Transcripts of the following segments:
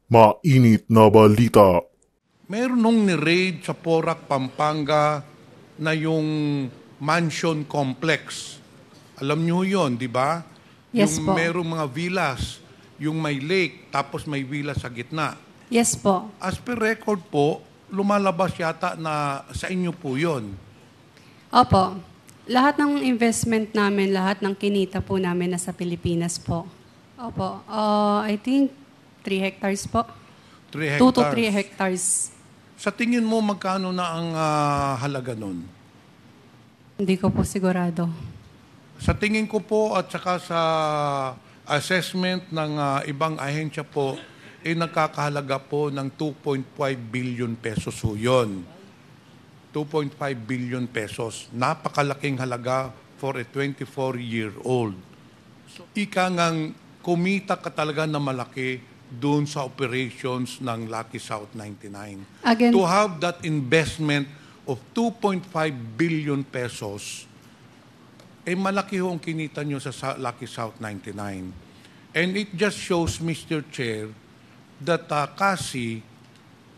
Mainit na balita. Meron nung ni-raid sa Porac, Pampanga na yung mansion complex. Alam nyo yun, di ba? Yes Yung po. merong mga villas, yung may lake, tapos may villa sa gitna. Yes po. As per record po, lumalabas yata na sa inyo po yun. Opo. Lahat ng investment namin, lahat ng kinita po namin nasa Pilipinas po. Opo. I think 3 hectares po. 3 2 to hectares. 3 hectares. Sa tingin mo, magkano na ang halaga nun? Hindi ko po sigurado. Sa tingin ko po at saka sa assessment ng ibang ahensya po, nagkakahalaga po ng 2.5 billion pesos ho yun. 2.5 billion pesos. Napakalaking halaga for a 24-year-old. So, ika ngang kumita ka talaga na malaki doon sa operations ng Lucky South 99. Again, To have that investment of 2.5 billion pesos, malaki ho ang kinita nyo sa Lucky South 99. And it just shows, Mr. Chair, that CASI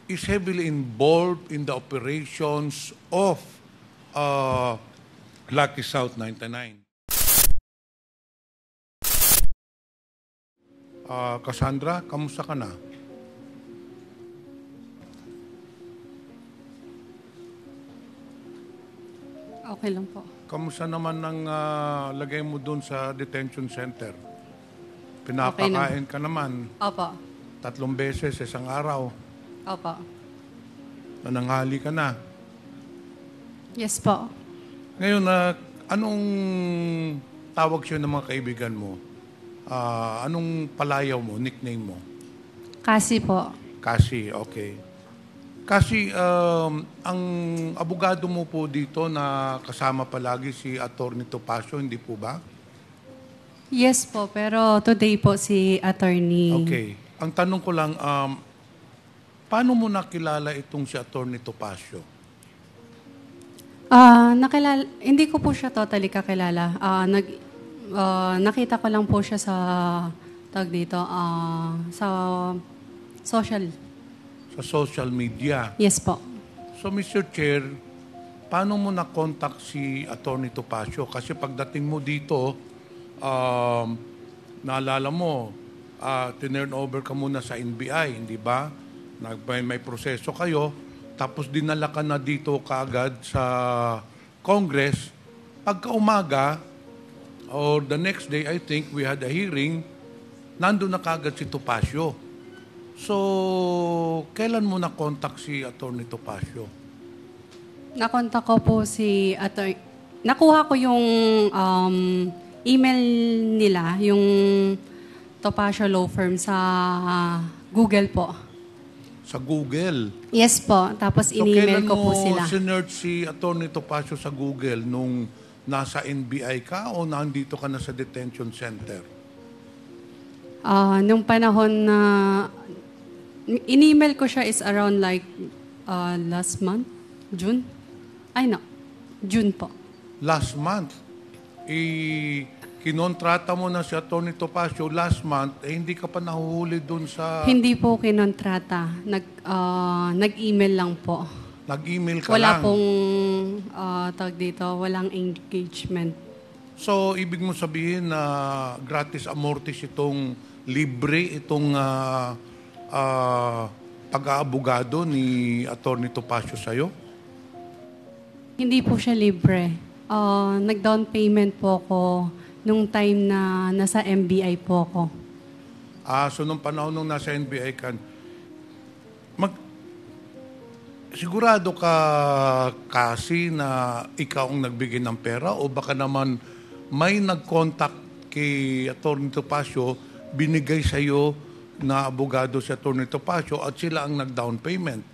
is heavily involved in the operations of Lucky South 99. Cassandra, kamusta ka na? okay lang po. Kamusta naman ang lagay mo doon sa detention center? Pinapakain ka naman Opo. 3 beses isang araw. Opo. Nananghali ka na. Yes po. Ngayon, anong tawag siya ng mga kaibigan mo? Anong palayaw mo, nickname mo? Kasi po. Kasi, okay. Kasi ang abogado mo po dito na kasama palagi si Atty. Topacio, hindi po ba? Yes po, pero today po si attorney. Okay. Ang tanong ko lang, paano mo nakilala itong si Atty. Topacio? Hindi ko po siya totally kakilala. Nakita ko lang po siya sa sa social. Sa social media. Yes po. So, Mr. Chair, paano mo na-contact si Atty. Topacio? Kasi pagdating mo dito, naalala mo, tinurn over ka muna sa NBI, hindi ba? May proseso kayo, tapos dinala ka na dito kaagad sa Congress. Pagka umaga, or the next day, I think, we had a hearing, nandun na kaagad si Topacio. So, kailan mo na-contact si Atty. Topacio? Nakontak ko po si attorney. Nakuha ko yung email nila, yung Topacio Law Firm sa Google po. Sa Google? Yes po. Tapos in-email ko po sila. So, kailan mo sinerch si Atty. Topacio sa Google? Nung nasa NBI ka o nandito ka na sa detention center? Nung panahon na in-email ko siya is around like last month, June? June po. Last month. Kinontrata mo na si Atty. Topacio last month, hindi ka pa nahuhuli dun sa... Hindi po kinontrata. Nag-email lang po. Nag-email ka Wala lang? pong, tawag dito, walang engagement. So, ibig mo sabihin na gratis amortis itong libre, itong pag-aabogado ni Atty. Topacio sa'yo? Hindi po siya libre. Nag-down payment po ako nung time na nasa MBI po ako. So nung panahon nung nasa NBI ka, sigurado ka kasi na ikaw ang nagbigay ng pera o baka naman may nag-contact kay Atty. Topacio, binigay sa iyo na abogado si Atty. Topacio at sila ang nag-down payment?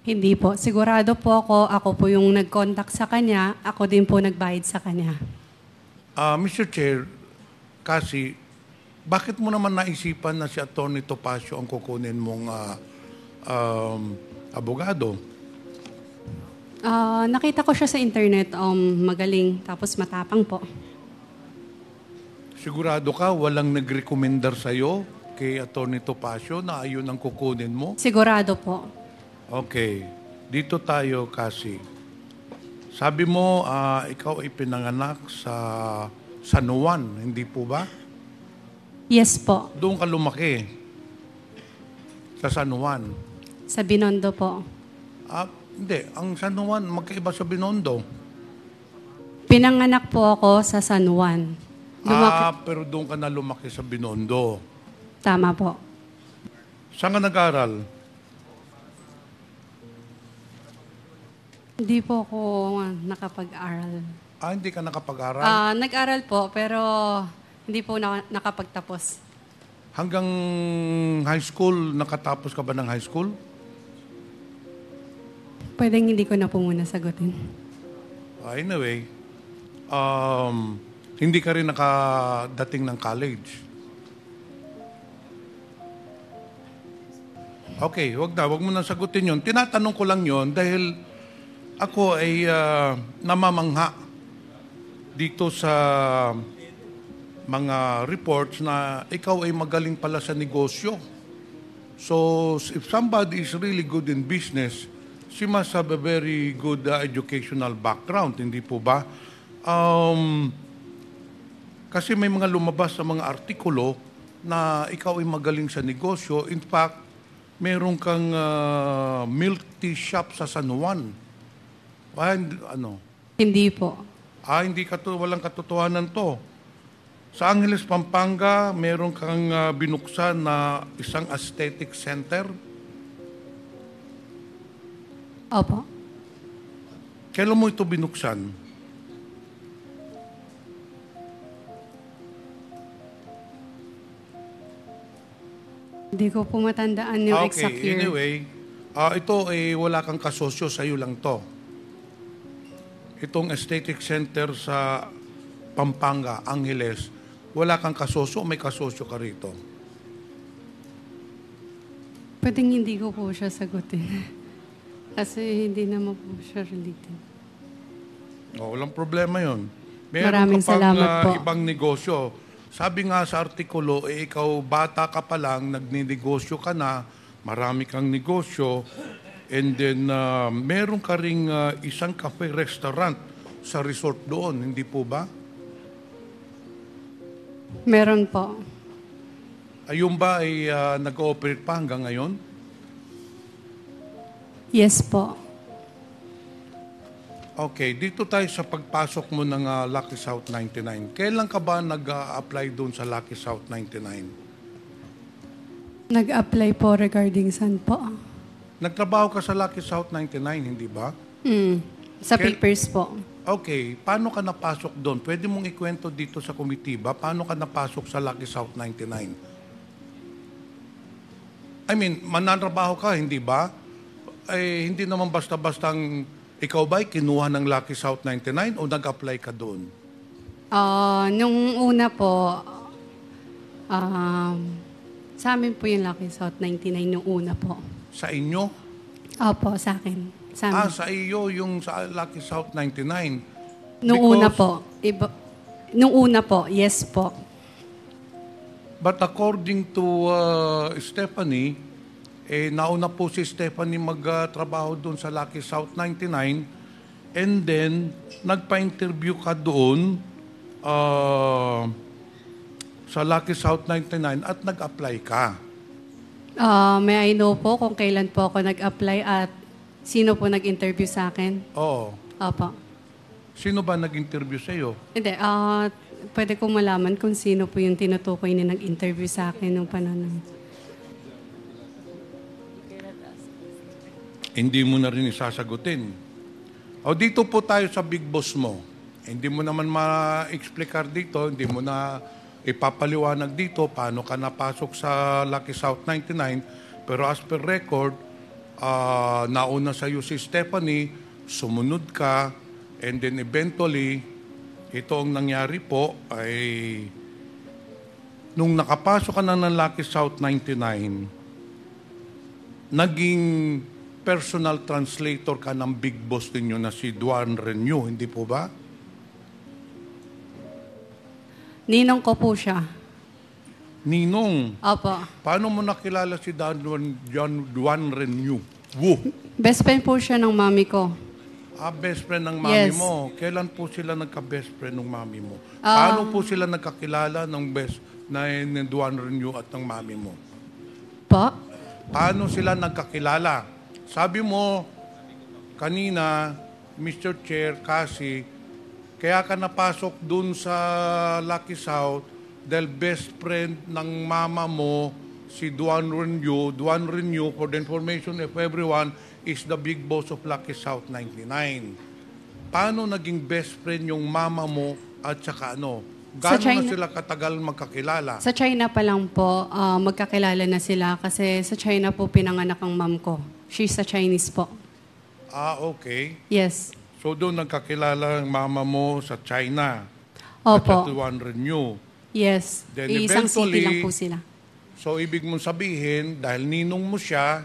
Hindi po. Sigurado po ako po yung nag-contact sa kanya, ako din po nagbayad sa kanya. Mr. Chair, kasi bakit mo naman naisipan na si Atty. Topacio ang kukunin mong abogado? Nakita ko siya sa internet, magaling, tapos matapang po. Sigurado ka walang nag-recommendar sa'yo kay Atty. Topacio na ayun ang kukunin mo? Sigurado po. Okay. Dito tayo, Kasi. Sabi mo, ikaw ay pinanganak sa San Juan, hindi po ba? Yes po. Doon ka lumaki. Sa San Juan. Sa Binondo po. Hindi. Ang San Juan, magkaiba sa Binondo. Pinanganak po ako sa San Juan. Pero doon ka na lumaki sa Binondo. Tama po. Saan ka nag-aral? Hindi po ako nakapag-aral. Hindi ka nakapag-aral? Nag-aral po, pero hindi po nakapagtapos. Hanggang high school, nakatapos ka ba ng high school? Pwedeng hindi ko na po muna sagutin. Anyway, hindi ka rin nakadating ng college. Okay, wag mo na sagutin yon. Tinatanong ko lang yon dahil ako ay namamangha dito sa mga reports na ikaw ay magaling pala sa negosyo. So, if somebody is really good in business, she must have a very good educational background, hindi po ba? Kasi may mga lumabas sa mga artikulo na ikaw ay magaling sa negosyo. In fact, meron kang milk tea shop sa San Juan. Hindi po. Hindi walang katotohanan to. Sa Angeles, Pampanga, meron kang binuksan na isang aesthetic center. Opo. Kailan mo ito binuksan? Hindi ko po matandaan yung exact year. Anyway, ito ay wala kang kasosyo, sa'yo lang to. Itong aesthetic center sa Pampanga, Angeles, wala kang kasosyo o may kasosyo ka rito? Pwedeng hindi ko po siya sagutin. Kasi hindi naman po siya related. Walang problema yon. Maraming salamat po. Ibang negosyo. Sabi nga sa artikulo, ikaw bata ka pa lang, nagninegosyo ka na, marami kang negosyo, and then meron ka ring isang cafe restaurant sa resort doon, hindi po ba? Meron po. Ayun ba ay nag-ooperate pa hanggang ngayon? Yes po. Okay, dito tayo sa pagpasok mo ng Lucky South 99. Kailan ka ba nag-apply doon sa Lucky South 99? Nag-apply po regarding saan po? Nagtrabaho ka sa Lucky South 99, hindi ba? Sa papers po. Okay, paano ka napasok doon? Pwede mong ikwento dito sa komitiba, paano ka napasok sa Lucky South 99? I mean, mananrabaho ka, hindi ba? Hindi naman basta-bastang ikaw ba'y kinuha ng Lucky South 99 o nag-apply ka doon? Nung una po, sa amin po yung Lucky South 99 nung una po. Sa inyo? Opo, sa akin. Sa amin. Sa iyo yung sa Lucky South 99. Nung una po. Nung una po, yes po. But according to Stephanie, nauna po si Stephanie magtrabaho doon sa Lucky South 99 and then nagpa-interview ka doon sa Lucky South 99 at nag-apply ka. May I know po kung kailan po ako nag-apply at sino po nag-interview sa akin? Oo. Opo. Sino ba nag-interview sa iyo? Hindi, pwede kong malaman kung sino po yung tinutukoy na nag-interview sa akin nung panahon. Hindi mo na rin isasagutin. Dito po tayo sa big boss mo. Hindi mo naman ma-explicar dito, hindi mo na ipapaliwanag dito paano ka napasok sa Lucky South 99. Pero as per record, nauna sa iyo si Stephanie, sumunod ka, and then eventually, ito ang nangyari po ay nung nakapasok ka na ng Lucky South 99, naging personal translator ka ng big boss ninyo na si Duan Renew, hindi po ba? Ninong ko po siya. Ninong, Opo. paano mo nakilala si Duan Renyu? Wu. Best friend po siya ng mami ko. Best friend ng mami Yes. mo. Kailan po sila nagka-best friend ng mami mo? Paano po sila nagkakilala ng ni Duan Renyu at ng mami mo? Po? Paano sila nagkakilala? Sabi mo kanina, Mr. Chair, kasi kaya ka napasok dun sa Lucky South dahil best friend ng mama mo si Duan Renyu. Duan Renyu, for the information of everyone, is the big boss of Lucky South 99. Paano naging best friend yung mama mo at saka ano? Sa Gaano na China- sila katagal magkakilala? Sa China pa lang po, magkakilala na sila kasi sa China po pinanganak ang mom ko. She's a Chinese po. Okay. Yes. So doon nagkakilala ang mama mo sa China. Opo. At Duan Renyu. Yes. Then Isang city eventually, lang po sila. So, ibig mong sabihin, dahil ninong mo siya,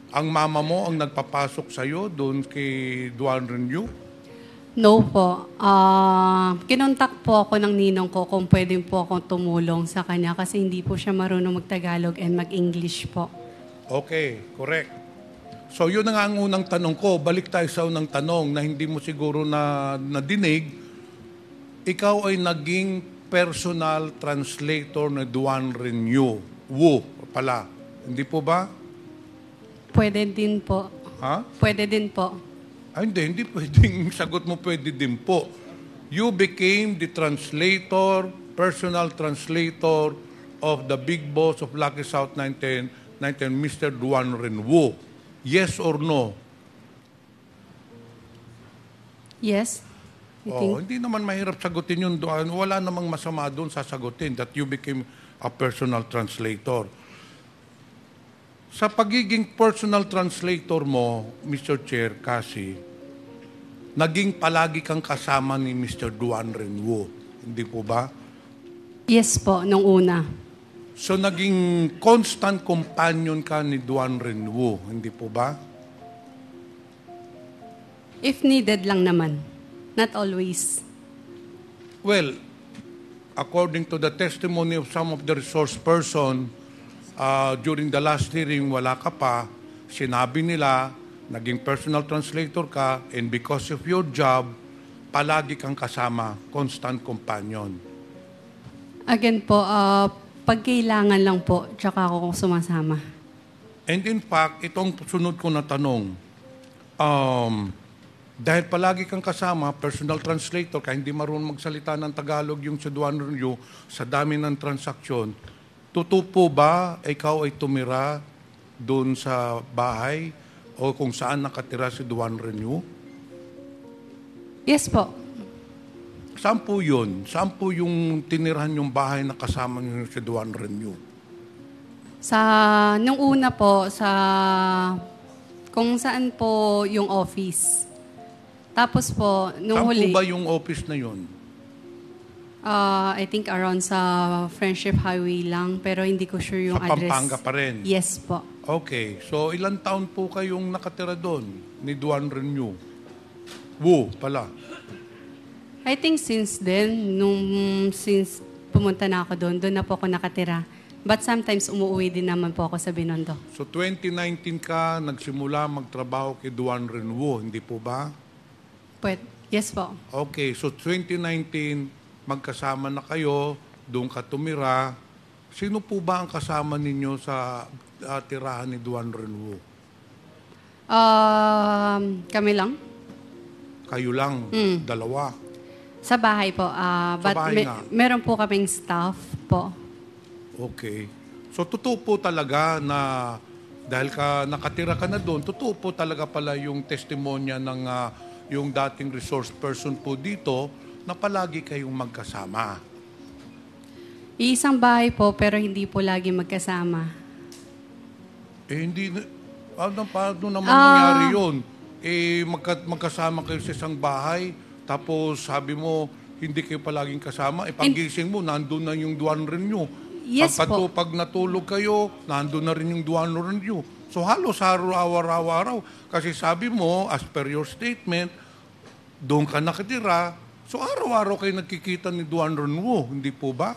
ang mama mo ang nagpapasok sa'yo doon kay Duan Renyu? No po. Kinontak po ako ng ninong ko kung pwedeng po akong tumulong sa kanya kasi hindi po siya marunong mag-Tagalog and mag-English po. Okay, correct. So, yun na nga ang unang tanong ko. Balik tayo sa unang tanong na hindi mo siguro nadinig. Ikaw ay naging personal translator na Duan Renyu. Wu pala. Hindi po ba? Pwede din po. Ha? Pwede din po. Hindi pwedeng sagot mo pwede din po. You became the translator, personal translator of the big boss of Lucky South 19, Mr. Duan Renwu. Yes or no? Yes. I think. Hindi naman mahirap sagutin yun. Wala namang masama doon sasagutin that you became a personal translator. Sa pagiging personal translator mo, Mr. Chair, kasi, naging palagi kang kasama ni Mr. Duan Renwu. Hindi po ba? Yes po, nung una. So, naging constant companion ka ni Duan Renwu. Hindi po ba? If needed lang naman. Not always. Well, according to the testimony of some of the resource person, during the last hearing, wala ka pa, sinabi nila, naging personal translator ka, and because of your job, palagi kang kasama, constant companion. Again po, pag kailangan lang po, tsaka ako sumasama. And in fact, itong sunod ko na tanong, dahil palagi kang kasama, personal translator, kaya hindi marunong magsalita ng Tagalog yung sa Duan Renyu, sa dami ng transaksyon, totoo po ba ikaw ay tumira doon sa bahay o kung saan nakatira si Duan Renyu? Yes po. Saan po yun? Saan po yung tinirahan yung bahay na kasama niyo si Duan Renyu? Nung una po, kung saan po yung office. Tapos po, nung Saan huli, po ba yung office na yun? I think around sa Friendship Highway lang, pero hindi ko sure yung Sa address. Pampanga pa rin? Yes po. Okay. So, ilang taon po kayong nakatira doon ni Duan Renyu? Wu pala. I think since then, since pumunta na ako doon na po ako nakatira. But sometimes umuwi din naman po ako sa Binondo. So 2019 ka nagsimula magtrabaho kay Duan Renwu, hindi po ba? Yes po. Okay, so 2019 magkasama na kayo, doon ka tumira. Sino po ba ang kasama ninyo sa tirahan ni Duan Renwu? Kami lang. Kayo lang, dalawa. Sa bahay po. But bahay nga. meron po kaming staff po. Okay. So totoo po talaga na dahil nakatira ka na doon, totoo po talaga pala yung testimonya ng yung dating resource person po dito na palagi kayong magkasama. Iisang bahay po pero hindi po lagi magkasama. Hindi, paano naman nangyari yun? Magkasama kayo sa isang bahay, tapos sabi mo, hindi kayo palaging kasama, paggising mo, nandun na yung Duan Renyu. Yes po. Pag natulog kayo, nandun na rin yung Duan Renyu. So halos araw-araw. Kasi sabi mo, as per your statement, doon ka nakatira, so araw-araw kayo nagkikita ni Duan Renyu, hindi po ba?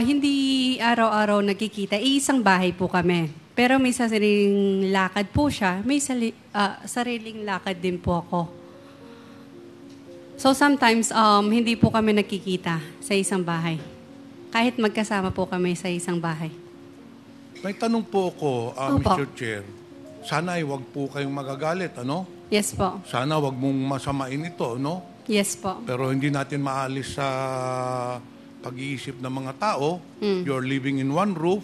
Hindi araw-araw nagkikita. Isang bahay po kami. Pero may sariling lakad po siya. May sariling lakad din po ako. So sometimes, hindi po kami nagkikita sa isang bahay. Kahit magkasama po kami sa isang bahay. May tanong po ako, Opo. Mr. Chair. Sana ay wag po kayong magagalit, ano? Yes po. Sana wag mong masamain ito, no? Yes po. Pero hindi natin maalis sa pag-iisip ng mga tao. You're living in one roof.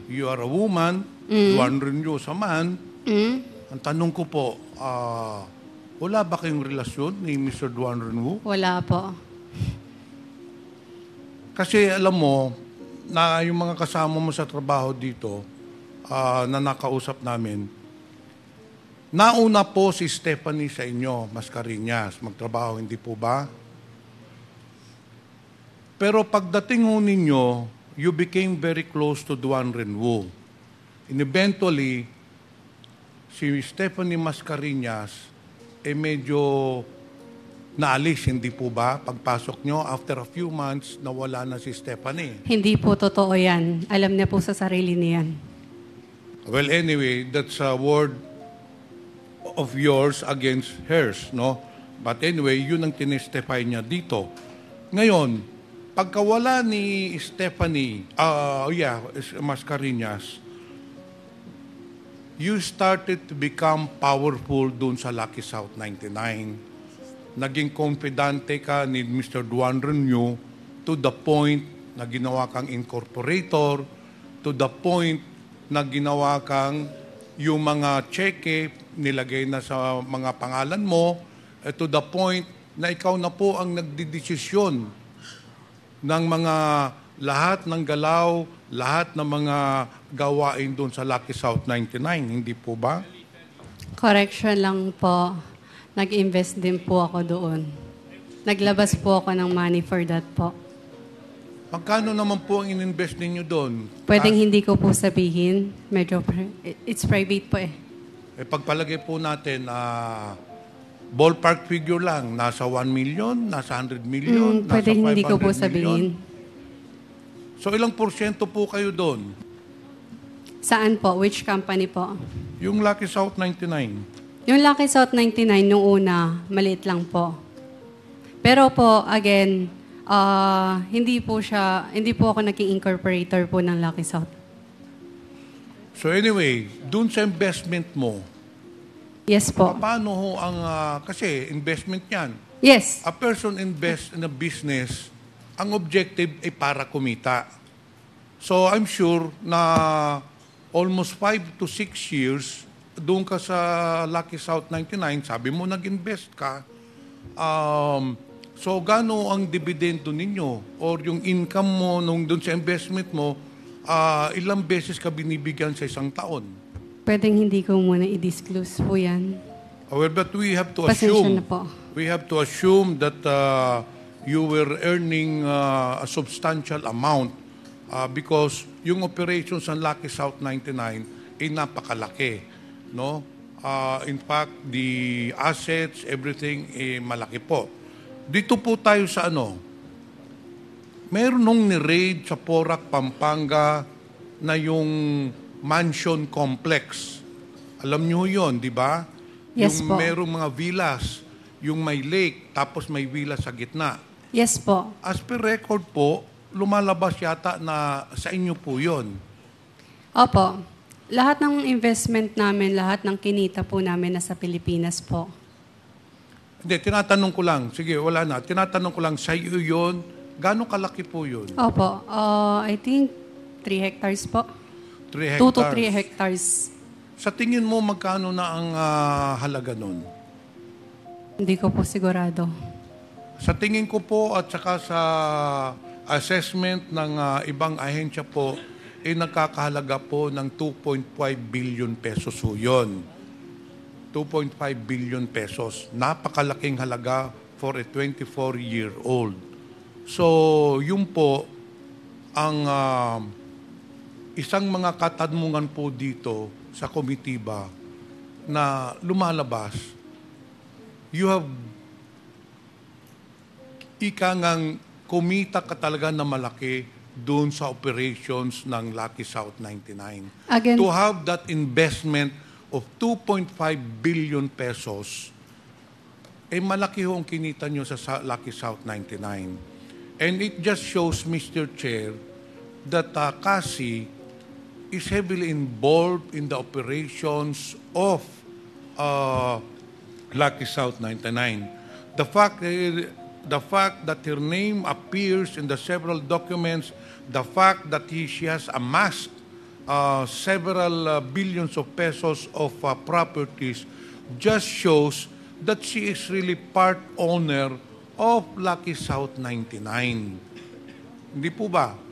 You are a woman. Duan rin you sa man. Ang tanong ko po, wala ba kayong relasyon ni Mr. Duan Renwu? Wala po. Kasi alam mo, na yung mga kasama mo sa trabaho dito, na nakausap namin, nauna po si Stephanie sa inyo, Mascareñas, magtrabaho, hindi po ba? Pero pagdating ho ninyo, you became very close to Duan Renwu. And eventually, si Stephanie Mascareñas, medyo naalis, hindi po ba? Pagpasok nyo, after a few months, nawala na si Stephanie. Hindi po totoo yan. Alam niya po sa sarili niyan. Well, anyway, that's a word of yours against hers, no? But anyway, yun ang tinestify niya dito. Ngayon, pagkawala ni Stephanie, Mascareñas, you started to become powerful dun sa Lucky South 99. Naging confidante ka ni Mr. Duan Renwu to the point na ginawa kang incorporator, to the point na ginawa kang yung mga cheque nilagay na sa mga pangalan mo, to the point na ikaw na po ang nagdidesisyon ng mga lahat ng galaw, lahat ng mga gawain doon sa Lucky South 99, hindi po ba? Correction lang po. Nag-invest din po ako doon. Naglabas po ako ng money for that po. Magkano naman po ang ininvest ninyo doon? Pwedeng hindi ko po sabihin. Medyo, it's private po eh. Pagpalagay po natin, ballpark figure lang, nasa 1 million, nasa 100 million, nasa 500 Pwedeng hindi ko po million. sabihin. So ilang porsyento po kayo doon? Saan po? Which company po? Yung Lucky South 99. Yung Lucky South 99, nung una, maliit lang po. Pero po, again, hindi po ako naging incorporator po ng Lucky South. So anyway, doon sa investment mo, Yes po. paano ho ang, kasi investment yan. Yes. A person invests in a business, ang objective ay para kumita. So I'm sure na almost 5 to 6 years, doon ka sa Lucky South 99, sabi mo nag-invest ka, so gaano ang dividendo ninyo or yung income mo nung doon sa investment mo, ilang beses ka binibigyan sa isang taon? Pwedeng hindi ko muna i-disclose po yan. Well, but we have to Pasensya assume, na po. we have to assume that you were earning a substantial amount because yung operations ng Lucky South 99 ay napakalaki, no? In fact, the assets, everything malaki po. Dito po tayo sa meron nung ni-raid sa Porac, Pampanga na yung mansion complex. Alam niyo yon, di ba? Yes yung po. merong mga villas, yung may lake, tapos may villa sa gitna. Yes po. As per record po, lumalabas yata na sa inyo po yon. Opo. Lahat ng investment namin, lahat ng kinita po namin nasa Pilipinas po. Hindi, tinatanong ko lang. Sige, wala na. Tinatanong ko lang, sa iyo yun, gano'ng kalaki po yun? Opo. I think 3 hectares po. 3 2 to hectares. 3 hectares. Sa tingin mo, magkano na ang halaga nun? Hindi ko po sigurado. Sa tingin ko po at saka sa assessment ng ibang ahensya po, nagkakahalaga po ng 2.5 billion pesos po yun. 2.5 billion pesos. Napakalaking halaga for a 24-year-old. So, yun po ang isang mga katanungan po dito sa komitiba na lumalabas. You have ika ngang kumita ka talaga na malaki doon sa operations ng Lucky South 99. Again, To have that investment of 2.5 billion pesos, malaki ho ang kinita nyo sa Lucky South 99. And it just shows, Mr. Chair, that CASI is heavily involved in the operations of Lucky South 99. The fact that her name appears in the several documents, the fact that she has amassed several billions of pesos of properties just shows that she is really part owner of Lucky South 99. Hindi po ba?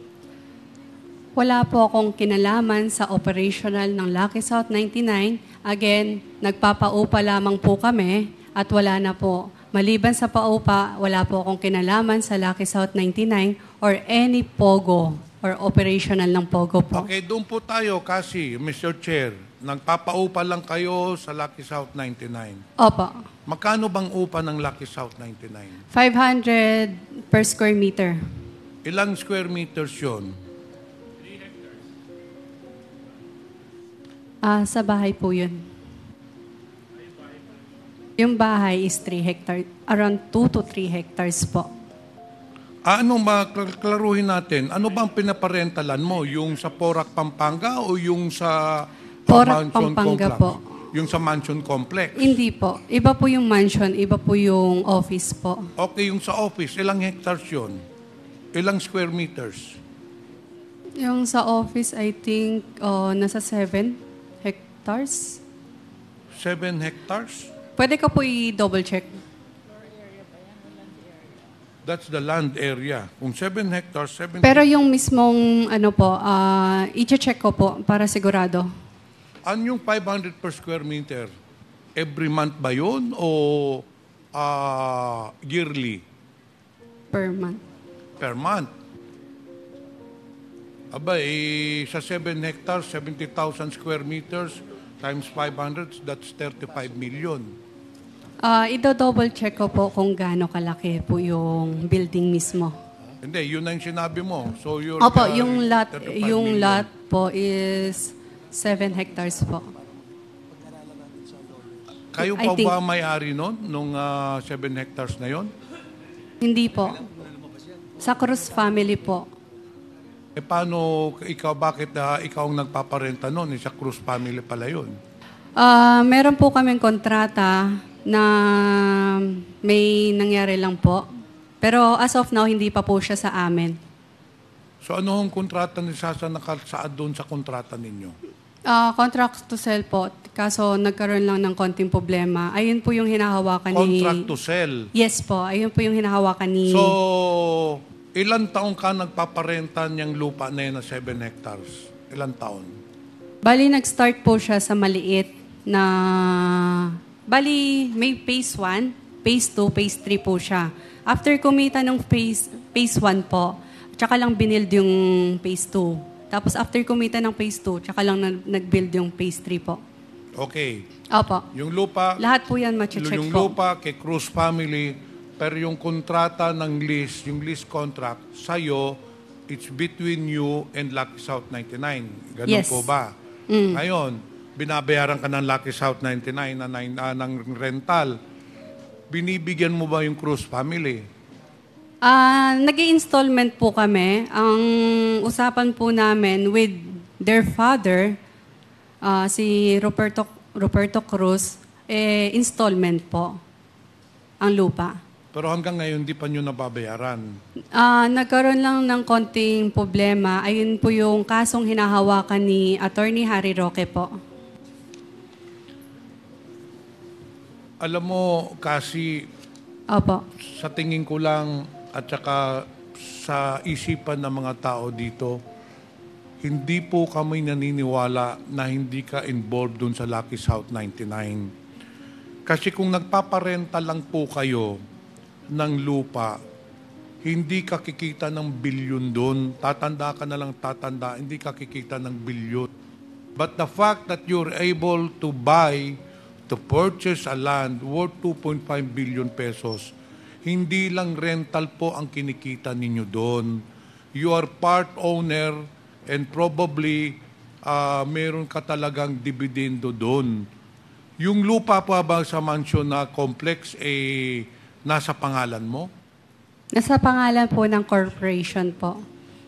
wala po akong kinalaman sa operational ng Lucky South 99. Again, nagpapaupa lamang po kami at wala na po. Maliban sa paupa, wala po akong kinalaman sa Lucky South 99 or any POGO or operational ng POGO po. Okay, doon po tayo kasi, Mr. Chair, nagpapaupa lang kayo sa Lucky South 99. Opo. Magkano bang upa ng Lucky South 99? 500 per square meter. Ilang square meters yun? Sa bahay po yun. Yung bahay is 3 hectares, around 2 to 3 hectares po. Ano ba, klaruhin natin, ano bang pinaparentalan mo? Yung sa Porac, Pampanga o yung sa Porac, mansion Pampanga complex? po. Yung sa mansion complex? Hindi po. Iba po yung mansion, iba po yung office po. Okay, yung sa office, ilang hectares yun? Ilang square meters? Yung sa office, I think, nasa 7 hectares. 7 hectares? Pwede ko po i-double check. That's the land area. Kung 7 hectares, 7 Pero yung mismong, i-check ko po para sigurado. Ano yung 500 per square meter? Every month ba yun o yearly? Per month. Per month. Aba, sa 7 hectares, 70,000 square meters times 500, that's 35 million. I-double check ko po kung gaano kalaki po yung building mismo. Hindi, yun na yung sinabi mo. So you're, Opo, yung 35 million. lot po is 7 hectares po. Kayo I pa think- ba may-ari nun, nung 7 hectares na yon? Hindi po. Sa Cruz family po. Paano, bakit ikaw ang nagpaparenta nun? Sa Cruz family pala yun. Meron po kaming kontrata na may nangyari lang po. Pero as of now, hindi pa po siya sa amin. So ano ang kontrata ni Sasa nakasaad doon sa kontrata ninyo? Contract to sell po. Kaso nagkaroon lang ng konting problema. Ayun po yung hinahawakan ni... Contract to sell. Yes po. Ayun po yung hinahawakan ni... So, ilan taong ka nagpaparenta niyang lupa na yun na 7 hectares? Ilan taon? Bali, nag-start po siya sa maliit na... Bali, may phase 1, phase 2, phase 3 po siya. After kumita ng phase 1 po, tsaka lang binild yung phase 2. Tapos after kumita ng phase 2, tsaka lang nag-build yung phase 3 po. Okay. Opo. Yung lupa, Lahat po yan mache-check yung po. lupa kay Cruz family, pero yung kontrata ng lease, yung lease contract, sa'yo, it's between you and Lucky South 99. Ganun Yes. po ba? Ngayon, binabayaran ka ng Lucky South 99 ng rental. Binibigyan mo ba yung Cruz family? Nag-i-installment po kami. Ang usapan po namin with their father, si Roberto Cruz, installment po ang lupa. Pero hanggang ngayon, di pa nyo nababayaran. Nagkaroon lang ng konting problema. Ayun po yung kasong hinahawakan ni Attorney Harry Roque po. Alam mo, kasi Opo. sa tingin ko lang at saka sa isipan ng mga tao dito, hindi po kami naniniwala na hindi ka involved dun sa Lucky South 99. Kasi kung nagpaparenta lang po kayo ng lupa, hindi ka kikita ng bilyon doon. Tatanda ka na lang tatanda, hindi ka kikita ng bilyon. But the fact that you're able to purchase a land worth 2.5 billion pesos, hindi lang rental po ang kinikita ninyo doon. you are part owner and probably meron ka talagang dividendo doon. Yung lupa pa ba sa mansion na complex, nasa pangalan mo? Nasa pangalan po ng corporation po.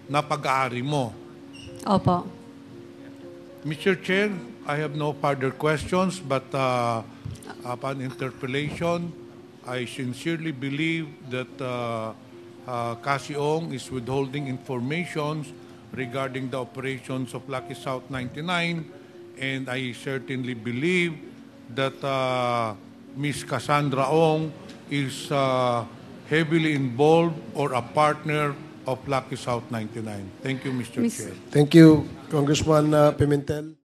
Na pag-aari mo? Opo. Mr. Chair, I have no further questions, but upon interpellation, I sincerely believe that Cassie Ong is withholding information regarding the operations of Lucky South 99, and I certainly believe that Ms. Cassandra Ong is heavily involved or a partner of Lucky South 99. Thank you, Mr. Chair. Thank you, Congressman Pimentel.